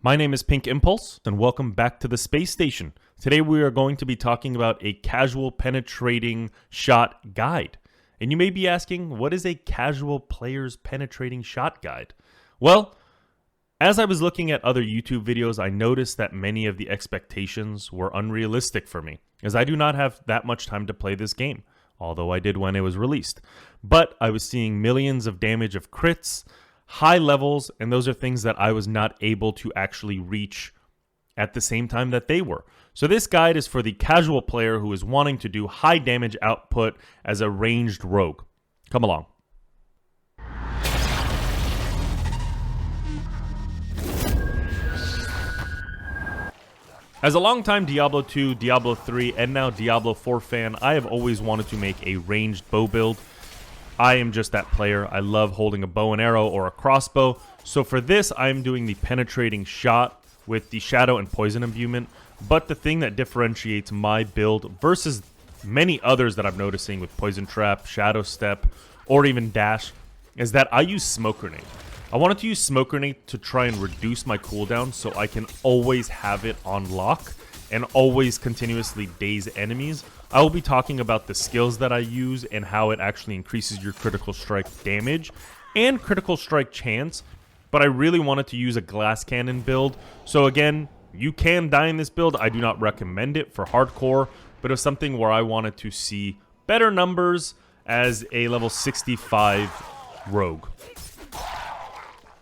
My name is PinkImpulse, and welcome back to the space station. Today we are going to be talking about a casual penetrating shot guide. And you may be asking, what is a casual player's penetrating shot guide? Well, as I was looking at other YouTube videos, I noticed that many of the expectations were unrealistic for me, as I do not have that much time to play this game, although I did when it was released. But I was seeing millions of damage of crits, high levels, and those are things that I was not able to actually reach at the same time that they were. So this guide is for the casual player who is wanting to do high damage output as a ranged rogue. Come along. As a longtime Diablo 2, Diablo 3, and now Diablo 4 fan, I have always wanted to make a ranged bow build. I am just that player. I love holding a bow and arrow or a crossbow. So for this, I'm doing the penetrating shot with the shadow and poison imbuement. But the thing that differentiates my build versus many others that I'm noticing with poison trap, shadow step, or even dash is that I use smoke grenade. I wanted to use smoke grenade to try and reduce my cooldown so I can always have it on lock and always continuously daze enemies. I will be talking about the skills that I use and how it actually increases your critical strike damage and critical strike chance, but I really wanted to use a glass cannon build. So again, you can die in this build. I do not recommend it for hardcore, but it was something where I wanted to see better numbers as a level 65 rogue.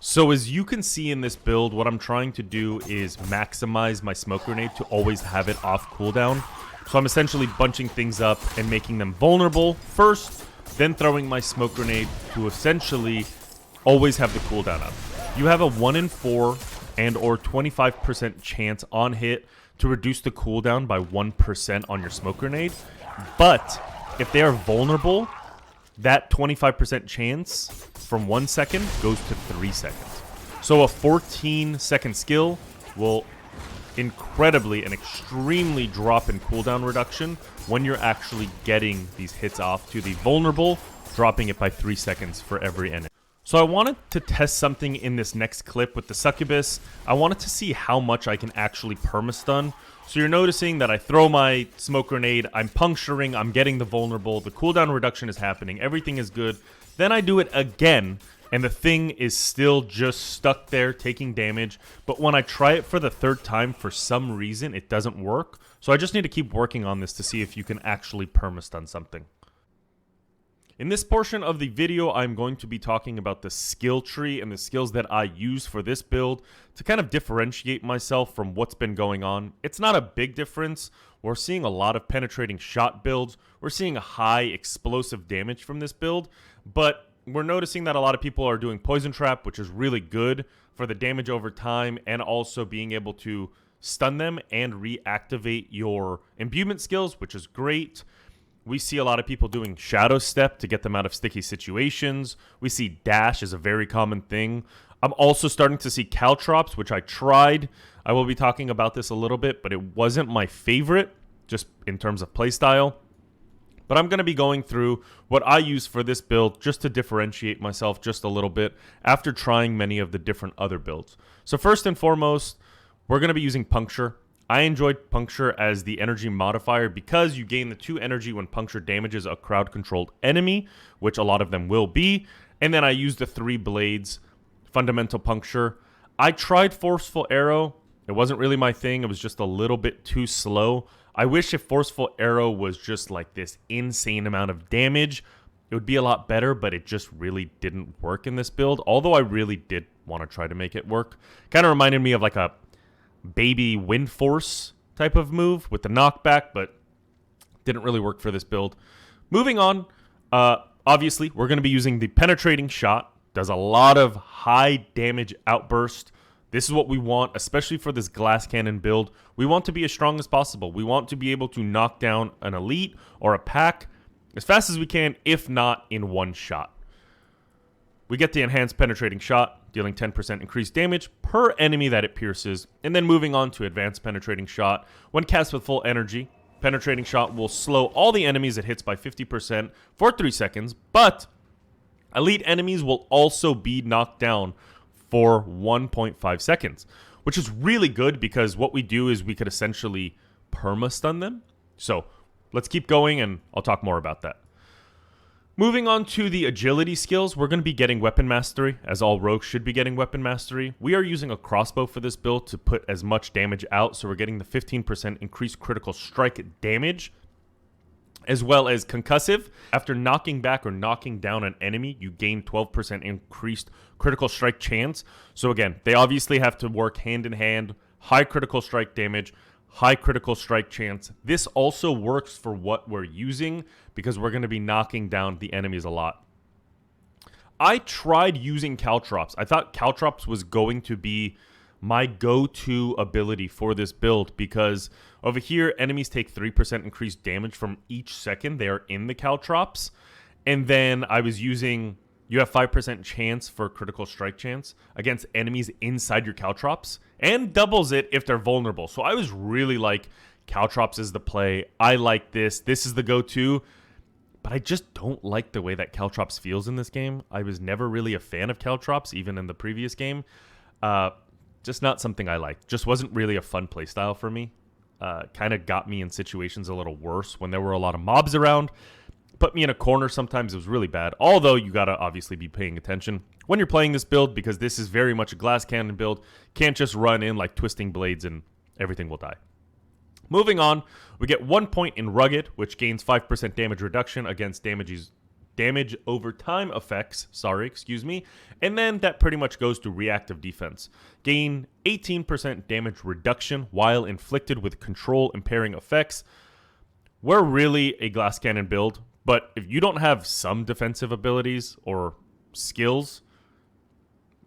So as you can see in this build, what I'm trying to do is maximize my smoke grenade to always have it off cooldown. So I'm essentially bunching things up and making them vulnerable first, then throwing my smoke grenade to essentially always have the cooldown up. You have a 1 in 4 and or 25% chance on hit to reduce the cooldown by 1% on your smoke grenade. But if they are vulnerable, that 25% chance from 1 second goes to 3 seconds. So a 14-second skill will incredibly and extremely drop in cooldown reduction when you're actually getting these hits off to the vulnerable, dropping it by 3 seconds for every enemy. So I wanted to test something in this next clip with the succubus. I wanted to see how much I can actually permastun. So you're noticing that I throw my smoke grenade, I'm puncturing, I'm getting the vulnerable, the cooldown reduction is happening, everything is good. Then I do it again, and the thing is still just stuck there taking damage. But when I try it for the third time, for some reason, it doesn't work. So I just need to keep working on this to see if you can actually permastun something. In this portion of the video, I'm going to be talking about the skill tree and the skills that I use for this build to kind of differentiate myself from what's been going on. It's not a big difference. We're seeing a lot of penetrating shot builds. We're seeing a high explosive damage from this build, but we're noticing that a lot of people are doing poison trap, which is really good for the damage over time and also being able to stun them and reactivate your imbuement skills, which is great. We see a lot of people doing shadow step to get them out of sticky situations. We see dash is a very common thing. I'm also starting to see caltrops, which I tried. I will be talking about this a little bit, but it wasn't my favorite just in terms of playstyle. But I'm going to be going through what I use for this build just to differentiate myself just a little bit after trying many of the different other builds. So first and foremost, we're going to be using puncture. I enjoyed puncture as the energy modifier because you gain the 2 energy when puncture damages a crowd-controlled enemy, which a lot of them will be. And then I use the 3 blades, fundamental puncture. I tried forceful arrow. It wasn't really my thing. It was just a little bit too slow. I wish if forceful arrow was just like this insane amount of damage, it would be a lot better, but it just really didn't work in this build. Although I really did want to try to make it work. Kind of reminded me of like a baby wind force type of move with the knockback, but didn't really work for this build. Moving on, obviously we're going to be using the penetrating shot. Does a lot of high damage outburst. This is what we want, especially for this glass cannon build. We want to be as strong as possible. We want to be able to knock down an elite or a pack as fast as we can, if not in one shot. We get the enhanced penetrating shot, dealing 10% increased damage per enemy that it pierces. And then moving on to advanced penetrating shot. When cast with full energy, penetrating shot will slow all the enemies it hits by 50% for 3 seconds, but elite enemies will also be knocked down for 1.5 seconds. which is really good because what we do is we could essentially perma-stun them. So let's keep going, and I'll talk more about that. Moving on to the agility skills, we're going to be getting weapon mastery, as all rogues should be getting weapon mastery. We are using a crossbow for this build to put as much damage out, so we're getting the 15% increased critical strike damage, as well as concussive. After knocking back or knocking down an enemy, you gain 12% increased critical strike chance. So again, they obviously have to work hand in hand. High critical strike damage, high critical strike chance. This also works for what we're using because we're going to be knocking down the enemies a lot. I tried using Caltrops. I thought Caltrops was going to be my go-to ability for this build because over here, enemies take 3% increased damage from each second they are in the Caltrops. And then I was using, you have 5% chance for critical strike chance against enemies inside your Caltrops and doubles it if they're vulnerable. So I was really like, Caltrops is the play. I like this. This is the go-to. But I just don't like the way that Caltrops feels in this game. I was never really a fan of Caltrops, even in the previous game. Just not something I liked. Just wasn't really a fun playstyle for me. Kind of got me in situations a little worse when there were a lot of mobs around. Put me in a corner sometimes. It was really bad. Although you got to obviously be paying attention when you're playing this build because this is very much a glass cannon build. Can't just run in like twisting blades and everything will die. Moving on, we get 1 point in Rugged, which gains 5% damage reduction against damage over time effects. And then that pretty much goes to reactive defense. Gain 18% damage reduction while inflicted with control impairing effects. We're really a glass cannon build, but if you don't have some defensive abilities or skills,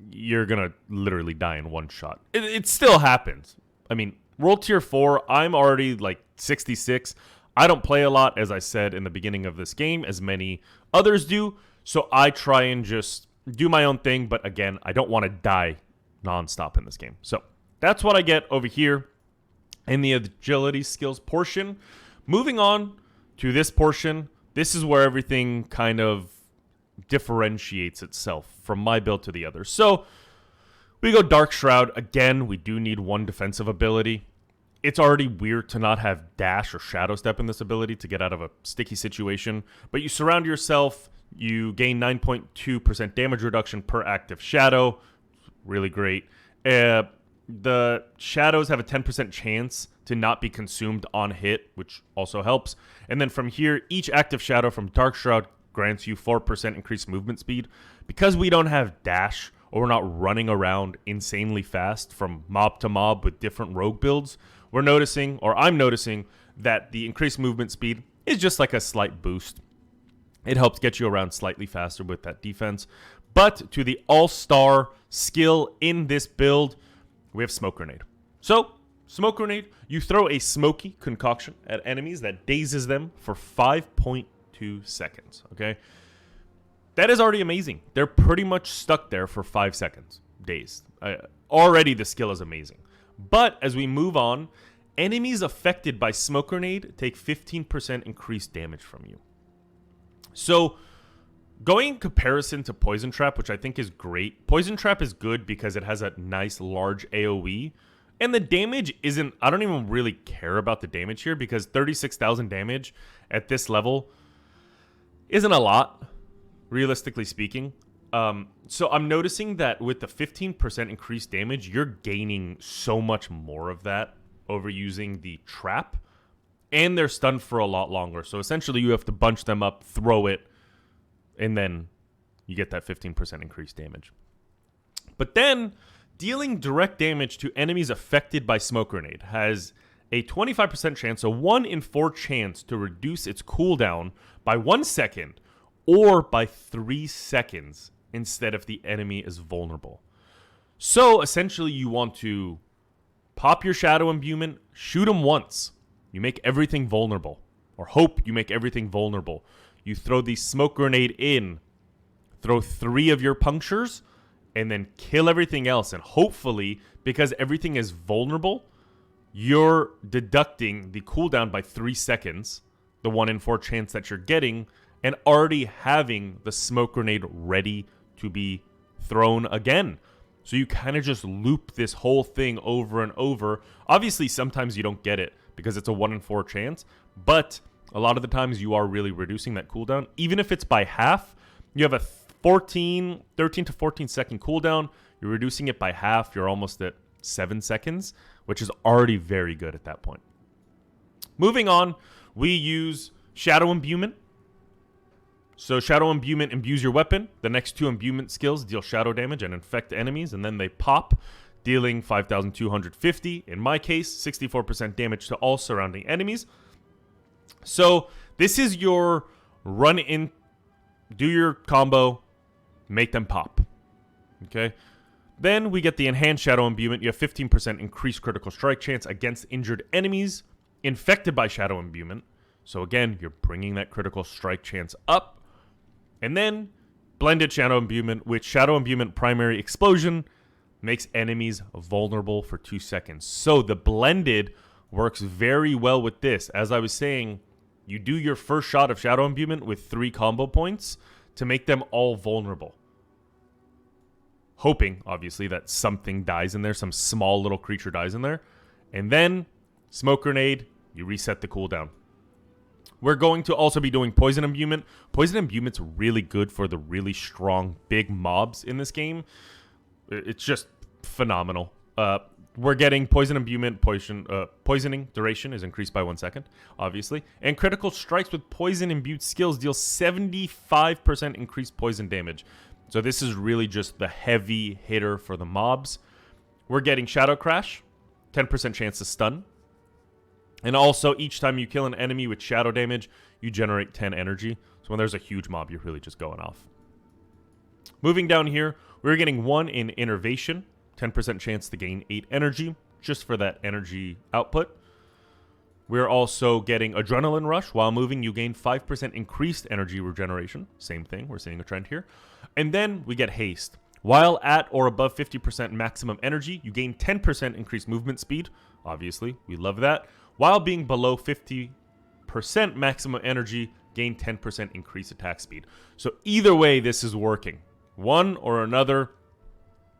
you're going to literally die in one shot. It still happens. I mean, World Tier 4, I'm already like 66. I don't play a lot, as I said in the beginning of this game, as many others do. So I try and just do my own thing. But again, I don't want to die nonstop in this game. So that's what I get over here in the agility skills portion. Moving on to this portion, this is where everything kind of differentiates itself from my build to the other. So we go Dark Shroud. Again, we do need one defensive ability. It's already weird to not have Dash or Shadow Step in this ability to get out of a sticky situation. But you surround yourself. You gain 9.2% damage reduction per active Shadow. Really great. The Shadows have a 10% chance to not be consumed on hit, which also helps. And then from here, each active Shadow from Dark Shroud grants you 4% increased movement speed. Because we don't have Dash, or we're not running around insanely fast from mob to mob with different rogue builds, we're noticing, or I'm noticing, that the increased movement speed is just like a slight boost. It helps get you around slightly faster with that defense. But to the all-star skill in this build, we have Smoke Grenade. So, Smoke Grenade, you throw a smoky concoction at enemies that dazes them for 5.2 seconds, okay? That is already amazing. They're pretty much stuck there for 5 seconds, dazed. Already the skill is amazing. But as we move on, enemies affected by Smoke Grenade take 15% increased damage from you. So, going in comparison to Poison Trap, which I think is great, Poison Trap is good because it has a nice large AoE. And the damage isn't, I don't even really care about the damage here because 36,000 damage at this level isn't a lot, realistically speaking. So I'm noticing that with the 15% increased damage, you're gaining so much more of that over using the trap. And they're stunned for a lot longer. So essentially you have to bunch them up, throw it, and then you get that 15% increased damage. But then, dealing direct damage to enemies affected by Smoke Grenade has a 25% chance, a 1 in 4 chance to reduce its cooldown by 1 second or by 3 seconds instead if the enemy is vulnerable. So essentially you want to pop your Shadow Imbuement, shoot them once. You make everything vulnerable, or hope you make everything vulnerable. You throw the Smoke Grenade in, throw 3 of your punctures, and then kill everything else. And hopefully, because everything is vulnerable, you're deducting the cooldown by 3 seconds, the 1 in 4 chance that you're getting, and already having the Smoke Grenade ready to be thrown again. So you kind of just loop this whole thing over and over. Obviously, sometimes you don't get it because it's a 1 in 4 chance, but a lot of the times you are really reducing that cooldown. Even if it's by half, you have a 13 to 14 second cooldown. You're reducing it by half. You're almost at 7 seconds, which is already very good at that point. Moving on, we use Shadow Imbuement. So Shadow Imbuement imbues your weapon. The next 2 imbuement skills deal shadow damage and infect enemies, and then they pop, dealing 5,250. In my case, 64% damage to all surrounding enemies. So this is your run in, do your combo, make them pop. Okay. Then we get the Enhanced Shadow Imbuement. You have 15% increased critical strike chance against injured enemies infected by Shadow Imbuement. So again, you're bringing that critical strike chance up. And then Blended Shadow Imbuement, which Shadow Imbuement Primary Explosion makes enemies vulnerable for 2 seconds. So the Blended works very well with this. As I was saying, you do your first shot of Shadow Imbuement with 3 combo points to make them all vulnerable. Hoping, obviously, that something dies in there, some small little creature dies in there. And then Smoke Grenade, you reset the cooldown. We're going to also be doing Poison Imbuement. Poison Imbuement's really good for the really strong, big mobs in this game. It's just phenomenal. We're getting Poison Imbuement. Poisoning duration is increased by 1 second, obviously. And critical strikes with Poison Imbued skills deal 75% increased poison damage. So this is really just the heavy hitter for the mobs. We're getting Shadow Crash, 10% chance to stun. And also, each time you kill an enemy with shadow damage, you generate 10 energy. So when there's a huge mob, you're really just going off. Moving down here, we're getting 1 in Innervation, 10% chance to gain 8 energy, just for that energy output. We're also getting Adrenaline Rush. While moving, you gain 5% increased energy regeneration. Same thing, we're seeing a trend here. And then we get Haste. While at or above 50% maximum energy, you gain 10% increased movement speed. Obviously, we love that. While being below 50% maximum energy, gain 10% increased attack speed. So either way, this is working. One or another,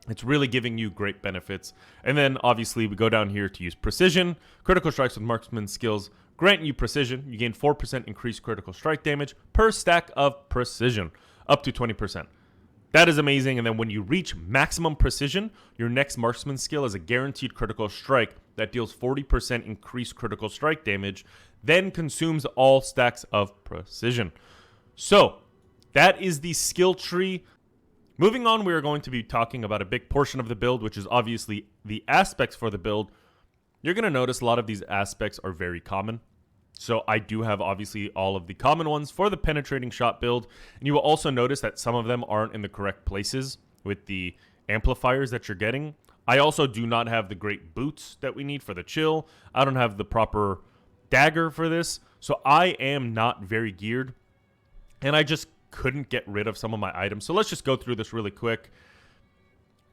it's really giving you great benefits. And then obviously we go down here to use Precision. Critical strikes with marksman skills grant you precision. You gain 4% increased critical strike damage per stack of precision, up to 20%. That is amazing. And then when you reach maximum precision, your next marksman skill is a guaranteed critical strike that deals 40% increased critical strike damage, then consumes all stacks of precision. So that is the skill tree. Moving on, we are going to be talking about a big portion of the build, which is obviously the aspects for the build. You're going to notice a lot of these aspects are very common. So I do have obviously all of the common ones for the penetrating shot build. And you will also notice that some of them aren't in the correct places with the amplifiers that you're getting. I also do not have the great boots that we need for the chill. I don't have the proper dagger for this. So I am not very geared. And I just couldn't get rid of some of my items. So let's just go through this really quick.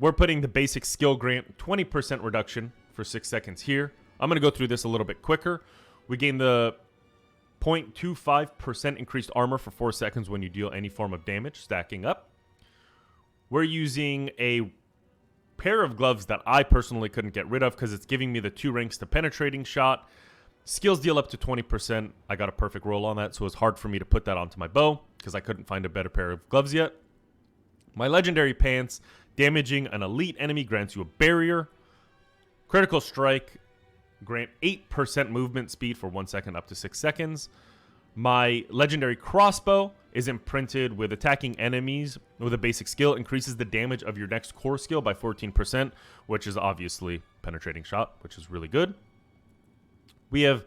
We're putting the basic skill grant, 20% reduction for 6 seconds here. I'm going to go through this a little bit quicker. We gain the 0.25% increased armor for 4 seconds when you deal any form of damage, stacking up. We're using a pair of gloves that I personally couldn't get rid of because it's giving me the 2 ranks to penetrating shot. Skills deal up to 20%. I got a perfect roll on that, so it's hard for me to put that onto my bow because I couldn't find a better pair of gloves yet. My legendary pants, damaging an elite enemy grants you a barrier. Critical strike, grant 8% movement speed for 1 second up to 6 seconds. My legendary crossbow is imprinted with attacking enemies with a basic skill, increases the damage of your next core skill by 14%, which is obviously penetrating shot, which is really good. We have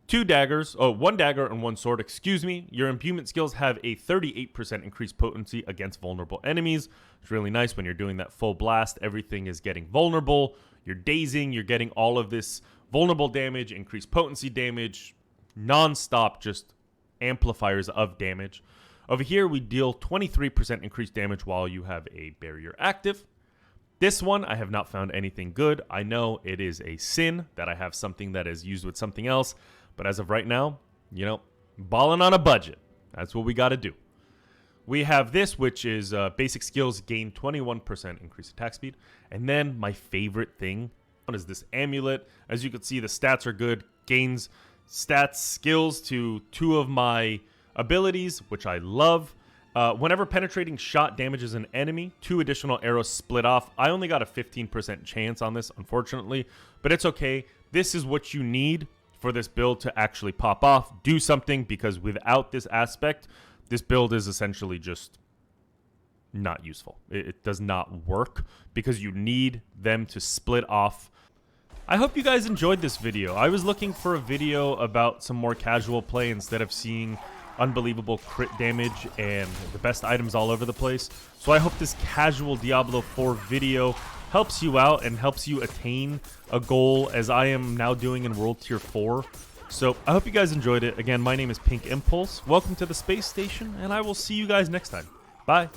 2 daggers, 1 dagger and 1 sword, excuse me. Your imbuement skills have a 38% increased potency against vulnerable enemies. It's really nice when you're doing that full blast. Everything is getting vulnerable. You're dazing. You're getting all of this vulnerable damage, increased potency damage, non-stop just amplifiers of damage. Over here, we deal 23% increased damage while you have a barrier active. This one, I have not found anything good. I know it is a sin that I have something that is used with something else. But as of right now, balling on a budget. That's what we got to do. We have this, which is basic skills gain 21% increased attack speed. And then my favorite thing is this amulet. As you can see, the stats are good. Gains stats skills to 2 of my abilities, which I love. Whenever penetrating shot damages an enemy, 2 additional arrows split off. I only got a 15% chance on this, unfortunately, but it's okay. This is what you need for this build to actually pop off, do something, because without this aspect, this build is essentially just not useful. It does not work because you need them to split off. I hope you guys enjoyed this video. I was looking for a video about some more casual play instead of seeing unbelievable crit damage and the best items all over the place. So I hope this casual Diablo 4 video helps you out and helps you attain a goal as I am now doing in World Tier 4. So I hope you guys enjoyed it. Again, my name is PinkImpulse. Welcome to the space station, and I will see you guys next time. Bye.